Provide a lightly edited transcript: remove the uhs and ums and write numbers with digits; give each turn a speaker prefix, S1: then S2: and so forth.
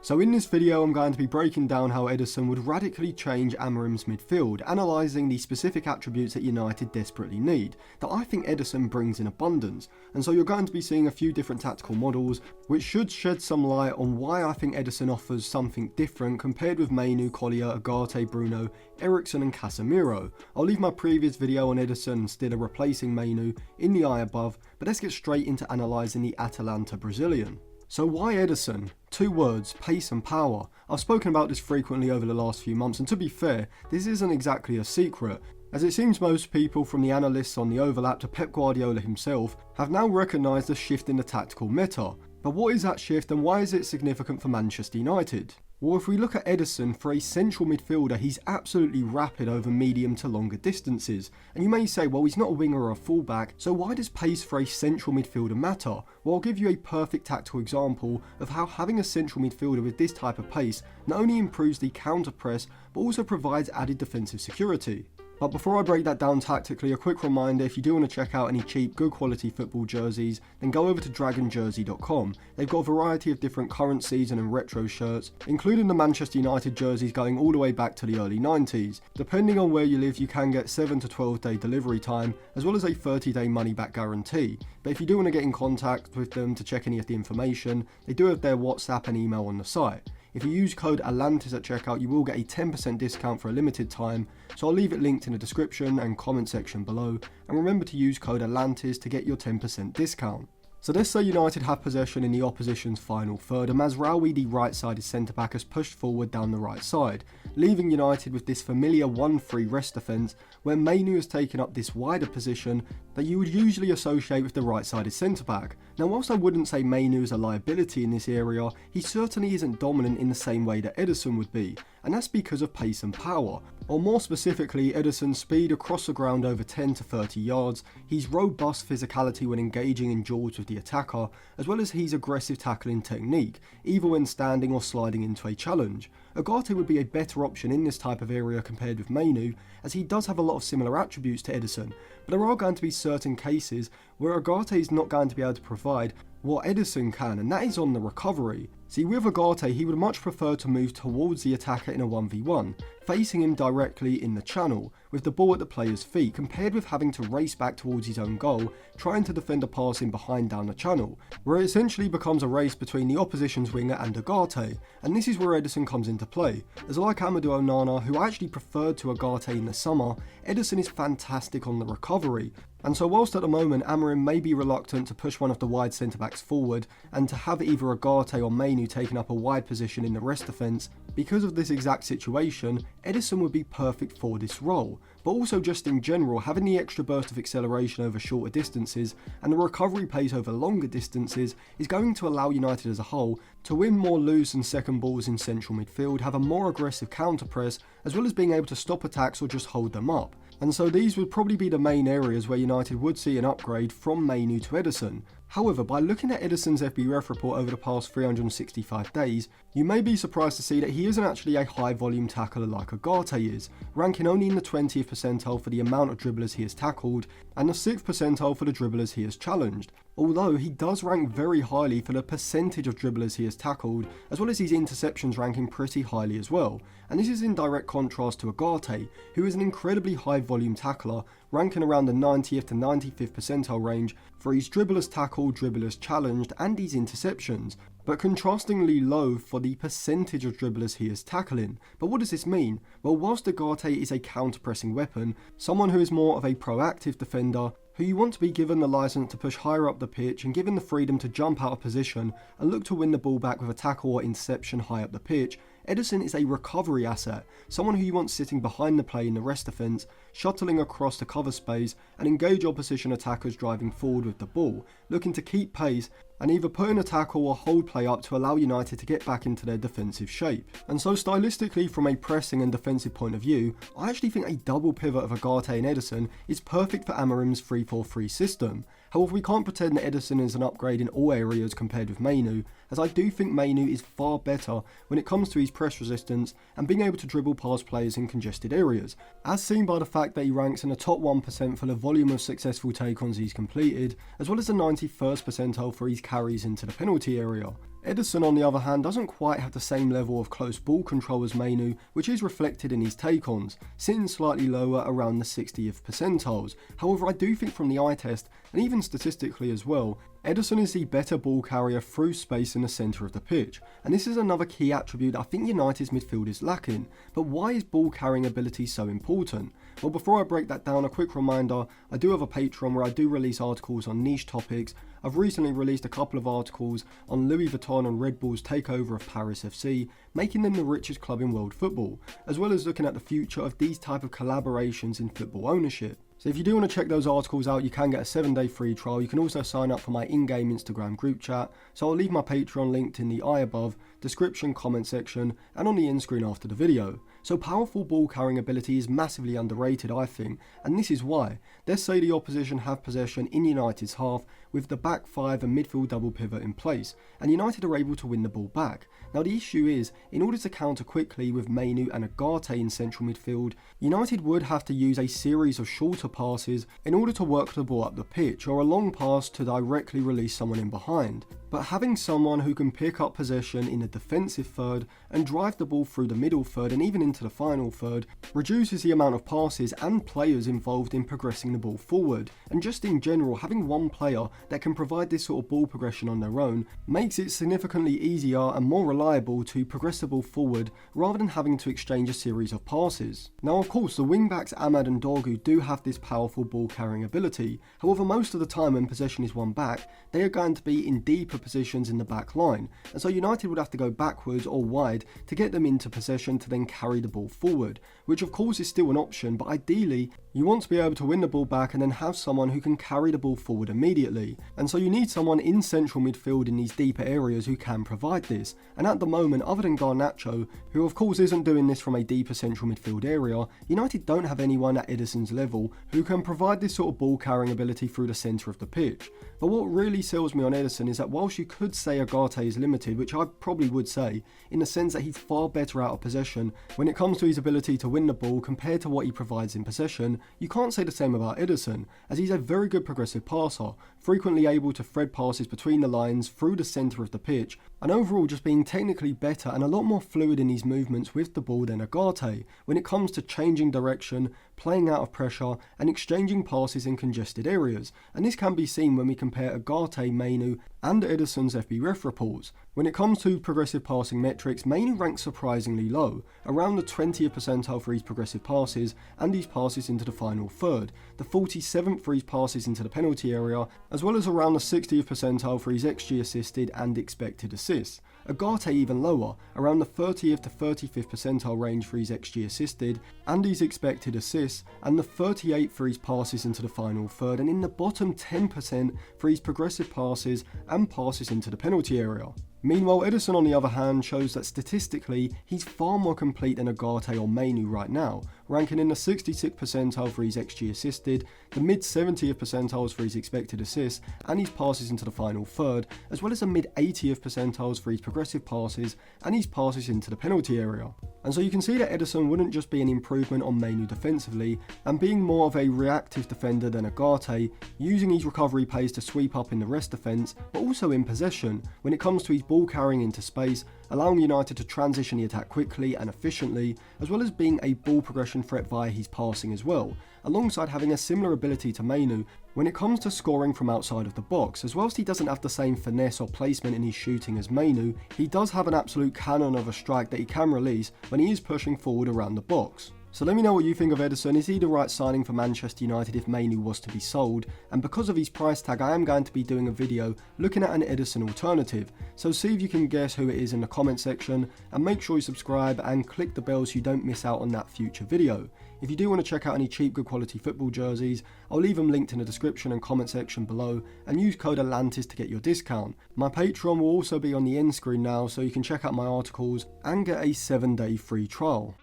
S1: So in this video I'm going to be breaking down how Ederson would radically change Amorim's midfield, analysing the specific attributes that United desperately need, that I think Ederson brings in abundance. And so you're going to be seeing a few different tactical models, which should shed some light on why I think Ederson offers something different compared with Mainoo, Collier, Ugarte, Bruno, Ederson and Casemiro. I'll leave my previous video on Ederson instead of replacing Mainoo in the eye above, but let's get straight into analysing the Atalanta Brazilian. So why Ederson? Two words, pace and power. I've spoken about this frequently over the last few months, and to be fair, this isn't exactly a secret, as it seems most people from the analysts on the overlap to Pep Guardiola himself have now recognised a shift in the tactical meta. But what is that shift and why is it significant for Manchester United? Well, if we look at Ederson, for a central midfielder, he's absolutely rapid over medium to longer distances. And you may say, well, he's not a winger or a fullback, so why does pace for a central midfielder matter? Well, I'll give you a perfect tactical example of how having a central midfielder with this type of pace not only improves the counter press, but also provides added defensive security. But before I break that down tactically, a quick reminder, if you do want to check out any cheap, good quality football jerseys, then go over to dragonjersey.com. They've got a variety of different current season and retro shirts, including the Manchester United jerseys going all the way back to the early 90s. Depending on where you live, you can get 7 to 12 day delivery time, as well as a 30-day money-back guarantee. But if you do want to get in contact with them to check any of the information, they do have their WhatsApp and email on the site. If you use code ATLANTIS at checkout, you will get a 10% discount for a limited time, so I'll leave it linked in the description and comment section below, and remember to use code ATLANTIS to get your 10% discount. So let's say United have possession in the opposition's final third, and Mazraoui, the right-sided centre-back, has pushed forward down the right side, leaving United with this familiar 1-3 rest defence, where Mainoo has taken up this wider position that you would usually associate with the right-sided centre-back. Now, whilst I wouldn't say Mainoo is a liability in this area, he certainly isn't dominant in the same way that Ederson would be, and that's because of pace and power. Or more specifically, Ederson's speed across the ground over 10 to 30 yards, his robust physicality when engaging in duels with the attacker, as well as his aggressive tackling technique, either when standing or sliding into a challenge. Ugarte would be a better option in this type of area compared with Mainoo, as he does have a lot of similar attributes to Ederson, but there are going to be certain cases where Ugarte is not going to be able to provide what Ederson can, and that is on the recovery. See, with Ugarte, he would much prefer to move towards the attacker in a 1v1, facing him directly in the channel, with the ball at the player's feet, compared with having to race back towards his own goal, trying to defend a pass in behind down the channel, where it essentially becomes a race between the opposition's winger and Ugarte, and this is where Ederson comes into play, as like Amadou Onana, who I actually preferred to Ugarte in the summer, Ederson is fantastic on the recovery. And so whilst at the moment Amorim may be reluctant to push one of the wide centre-backs forward and to have either Ugarte or Mainoo taking up a wide position in the rest defence, because of this exact situation, Ederson would be perfect for this role. But also just in general, having the extra burst of acceleration over shorter distances and the recovery pace over longer distances is going to allow United as a whole to win more loose and second balls in central midfield, have a more aggressive counter press, as well as being able to stop attacks or just hold them up. And so these would probably be the main areas where United would see an upgrade from Mainoo to Ederson. However, by looking at Ederson's FBref report over the past 365 days, you may be surprised to see that he isn't actually a high volume tackler like Ugarte is, ranking only in the 20th percentile for the amount of dribblers he has tackled, and the 6th percentile for the dribblers he has challenged. Although he does rank very highly for the percentage of dribblers he has tackled, as well as his interceptions ranking pretty highly as well. And this is in direct contrast to Ugarte, who is an incredibly high volume tackler, ranking around the 90th to 95th percentile range for his dribblers tackled, dribblers challenged and his interceptions, but contrastingly low for the percentage of dribblers he is tackling. But what does this mean? Well, whilst Ugarte is a counter-pressing weapon, someone who is more of a proactive defender, who you want to be given the license to push higher up the pitch and given the freedom to jump out of position and look to win the ball back with a tackle or interception high up the pitch, Ederson is a recovery asset, someone who you want sitting behind the play in the rest defence, shuttling across the cover space and engage opposition attackers driving forward with the ball, looking to keep pace and either put in a tackle or hold play up to allow United to get back into their defensive shape. And so stylistically, from a pressing and defensive point of view, I actually think a double pivot of Ugarte and Ederson is perfect for Amorim's 3-4-3 system. However, we can't pretend that Ederson is an upgrade in all areas compared with Mainoo, as I do think Mainoo is far better when it comes to his press resistance and being able to dribble past players in congested areas, as seen by the fact that he ranks in the top 1% for the volume of successful take-ons he's completed, as well as the 91st percentile for his carries into the penalty area. Ederson, on the other hand, doesn't quite have the same level of close ball control as Mainoo, which is reflected in his take-ons, sitting slightly lower around the 60th percentiles. However, I do think from the eye test, and even statistically as well, Ederson is the better ball carrier through space in the centre of the pitch, and this is another key attribute I think United's midfield is lacking. But why is ball carrying ability so important? Well, before I break that down, a quick reminder, I do have a Patreon where I do release articles on niche topics. I've recently released a couple of articles on Louis Vuitton and Red Bull's takeover of Paris FC, making them the richest club in world football, as well as looking at the future of these type of collaborations in football ownership. So if you do want to check those articles out, you can get a 7-day free trial. You can also sign up for my in-game Instagram group chat. So I'll leave my Patreon linked in the eye above, description, comment section, and on the end screen after the video. So powerful ball carrying ability is massively underrated, I think, and this is why. Let's say the opposition have possession in United's half with the back five and midfield double pivot in place, and United are able to win the ball back. Now the issue is, in order to counter quickly with Mainoo and Ederson in central midfield, United would have to use a series of shorter passes in order to work the ball up the pitch, or a long pass to directly release someone in behind. But having someone who can pick up possession in the defensive third and drive the ball through the middle third and even into the final third reduces the amount of passes and players involved in progressing the ball forward. And just in general, having one player that can provide this sort of ball progression on their own makes it significantly easier and more reliable to progress the ball forward rather than having to exchange a series of passes. Now of course, the wing-backs Ahmad and Dorgu do have this powerful ball carrying ability. However, most of the time when possession is won back, they are going to be in deeper positions in the back line, and so United would have to go backwards or wide to get them into possession to then carry the ball forward, which of course is still an option, but ideally you want to be able to win the ball back and then have someone who can carry the ball forward immediately, and so you need someone in central midfield in these deeper areas who can provide this. And at the moment, other than Garnacho, who of course isn't doing this from a deeper central midfield area, United don't have anyone at Ederson's level who can provide this sort of ball carrying ability through the centre of the pitch. But what really sells me on Ederson is that whilst you could say Ederson is limited, which I probably would say, in the sense that he's far better out of possession when it comes to his ability to win the ball compared to what he provides in possession, you can't say the same about Ederson, as he's a very good progressive passer, frequently able to thread passes between the lines through the centre of the pitch, and overall just being technically better and a lot more fluid in his movements with the ball than Ederson when it comes to changing direction, playing out of pressure and exchanging passes in congested areas. And this can be seen when we compare Ederson, Mainoo and Ederson's FBref reports. When it comes to progressive passing metrics, Mainoo ranks surprisingly low, around the 20th percentile for his progressive passes and his passes into the final third, the 47th for his passes into the penalty area, as well as around the 60th percentile for his XG assisted and expected assists. Ederson even lower, around the 30th to 35th percentile range for his XG assisted and his expected assists, and the 38th for his passes into the final third, and in the bottom 10% for his progressive passes and passes into the penalty area. Meanwhile, Ederson on the other hand shows that statistically he's far more complete than Ederson or Mainoo right now, ranking in the 66th percentile for his XG assisted, the mid 70th percentiles for his expected assists and his passes into the final third, as well as the mid 80th percentiles for his progressive passes and his passes into the penalty area. And so you can see that Ederson wouldn't just be an improvement on Mainoo defensively and being more of a reactive defender than Ederson, using his recovery pace to sweep up in the rest defence, but also in possession when it comes to his ball carrying into space, allowing United to transition the attack quickly and efficiently, as well as being a ball progression threat via his passing as well, alongside having a similar ability to Mainoo when it comes to scoring from outside of the box. As whilst he doesn't have the same finesse or placement in his shooting as Mainoo, he does have an absolute cannon of a strike that he can release when he is pushing forward around the box. So let me know what you think of Ederson. Is he the right signing for Manchester United if Mainoo was to be sold? And because of his price tag, I am going to be doing a video looking at an Ederson alternative. So see if you can guess who it is in the comment section, and make sure you subscribe and click the bell so you don't miss out on that future video. If you do want to check out any cheap good quality football jerseys, I'll leave them linked in the description and comment section below, and use code Atlantis to get your discount. My Patreon will also be on the end screen now, so you can check out my articles and get a 7-day free trial.